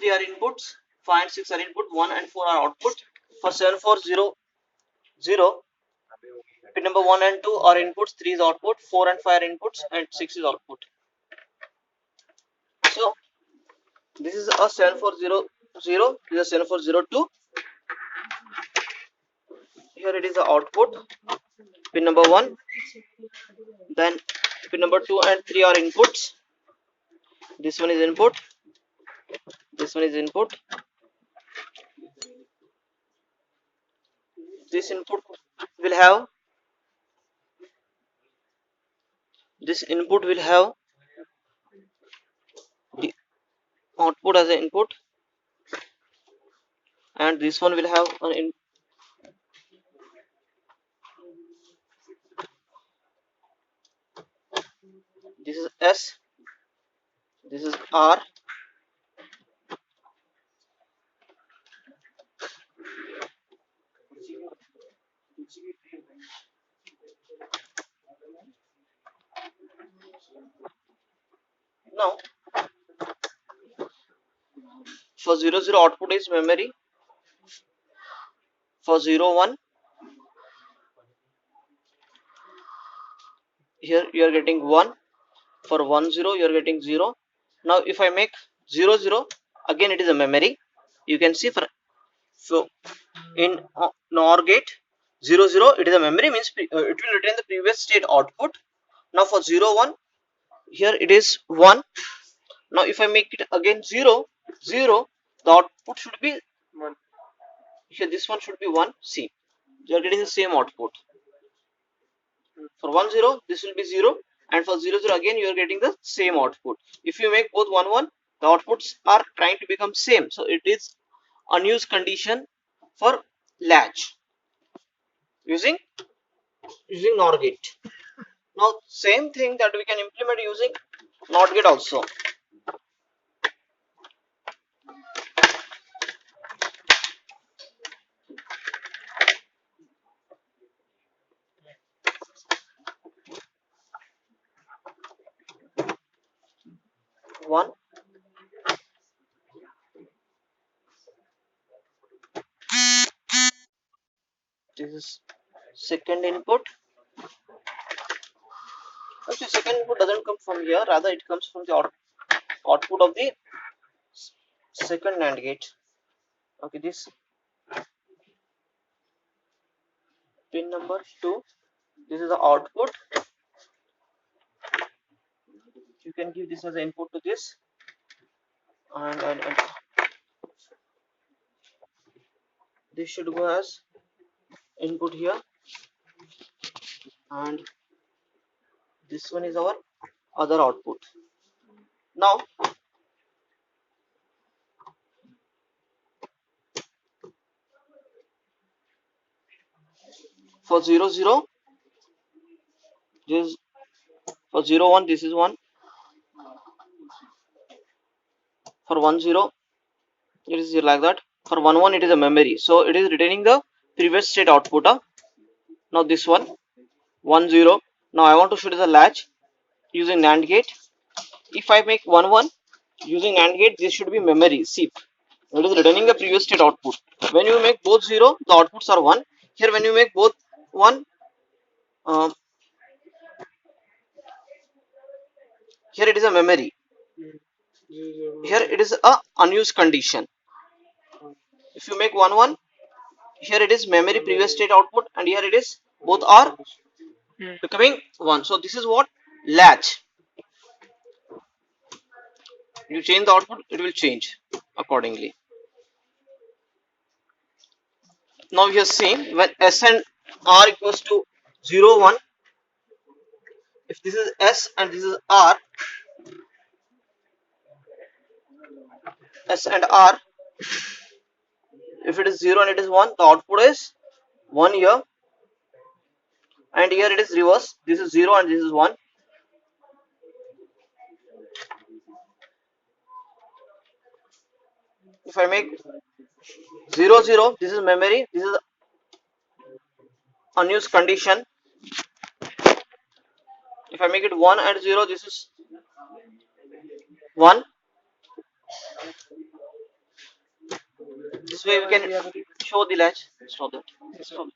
3 are inputs, 5 and 6 are input, 1 and 4 are output. For 7400, pin number 1 and 2 are inputs, 3 is output, 4 and 5 are inputs, and 6 is output. So this is a 7400, this is a 7402. Here it is the output, pin number 1, then pin number 2 and 3 are inputs. This one is input, this one is input. This input will have the output as an input, and this one will have an this is S, this is R. Now for 00 output is memory. For 01, here you are getting 1. For 10 you are getting 0. Now if I make 00, again it is a memory. You can see for so in NOR gate 00 it is a memory, means it will retain the previous state output. Now for 01, here it is 1. Now if I make it again 0, the output should be 1. Here this one should be 1. See, you are getting the same output. For 10, this will be 0, and for 00 again you are getting the same output. If you make both 1, the outputs are trying to become same. So it is unused condition for latch using NOR gate. Now same thing that we can implement using NOT gate also. One, this is second input. Actually, second input doesn't come from here, rather it comes from the output of the second NAND gate. Okay, this pin number 2, this is the output. You can give this as an input to this, and this should go as input here, and this one is our other output. Now for 00, this for 01 this is 1. For 10 it is like that. For 11 it is a memory, so it is retaining the previous state output. Now this one 10, now I want to show it as a latch using NAND gate. If I make 11 using NAND gate, this should be memory. See, it is returning the previous state output. When you make both 0, the outputs are 1. Here when you make both 1, here it is a memory. Here it is a unused condition. If you make 1, here it is memory previous state output, and here it is both are becoming 1. So this is what latch. You change the output, it will change accordingly. Now you are seeing when S and R equals to 0, 1. If this is S and this is R, S and R, if it is 0 and it is 1, the output is 1 here, and here it is reverse. This is 0 and this is 1. If I make 0, 0, this is memory, this is unused condition. If I make it 1 and 0, this is 1. This way we can show the latch. Stop that. Stop.